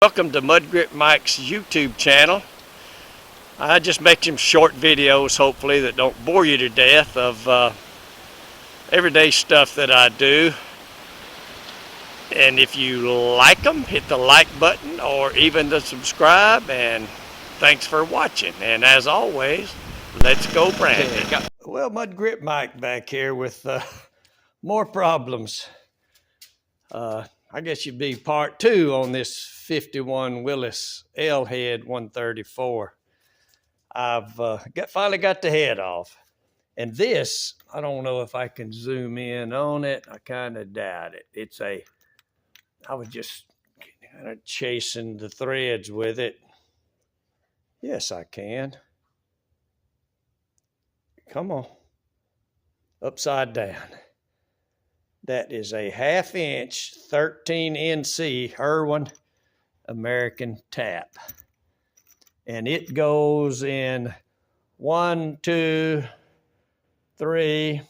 Welcome to Mud Grip Mike's YouTube channel. I just make some short videos, hopefully, that don't bore you to death of everyday stuff that I do. And if you like them, hit the like button or even the subscribe. And thanks for watching. And as always, let's go Brandon. Well, Mud Grip Mike back here with more problems. I guess you'd be part 2 on this 51 Willis L-head 134. I've finally got the head off. And this, I don't know if I can zoom in on it. I kind of doubt it. I was just kind of chasing the threads with it. Yes, I can. Come on. Upside down. That is a 1/2 inch 13 NC Irwin American tap. And it goes in 1, 2, 3,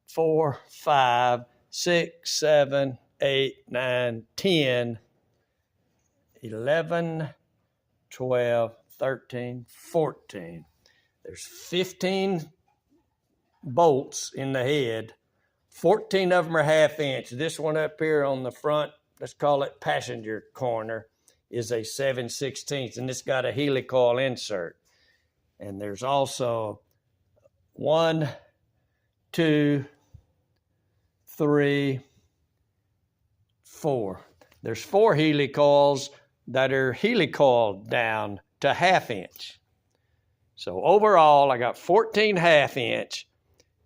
4, 5, 6, 7, 8, 9, 10, 11, 12, 13, 14. There's 15 bolts in the head. 14 of them are 1/2 inch. This one up here on the front, let's call it passenger corner, is a 7/16, and it's got a helicoil insert. And there's also 1, 2, 3, 4. There's 4 helicoils that are helicoiled down to 1/2 inch. So overall, I got 14 1/2 inch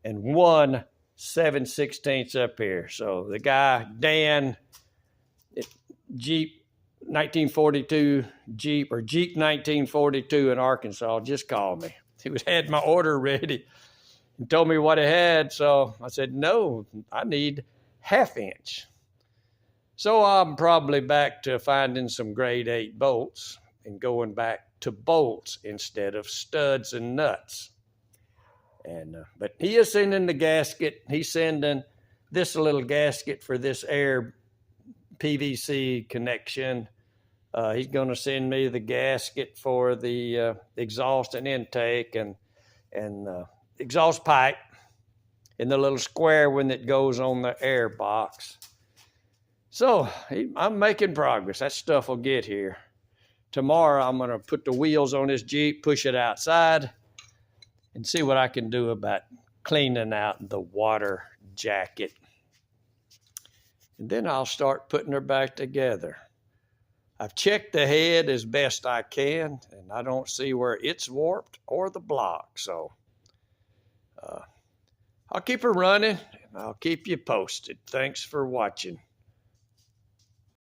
and 1 7/16 up here. So the guy, Dan, Jeep 1942 Jeep, or Jeep 1942 in Arkansas, just called me. He had my order ready and told me what it had. So I said, no, I need 1/2 inch. So I'm probably back to finding some grade 8 bolts and going back to bolts instead of studs and nuts. And but he is sending the gasket. He's sending this little gasket for this air PVC connection. He's going to send me the gasket for the exhaust and intake and exhaust pipe in the little square one that goes on the air box. So I'm making progress. That stuff will get here. Tomorrow I'm going to put the wheels on this Jeep, push it outside, and see what I can do about cleaning out the water jacket. And then I'll start putting her back together. I've checked the head as best I can, and I don't see where it's warped or the block. So I'll keep her running, and I'll keep you posted. Thanks for watching.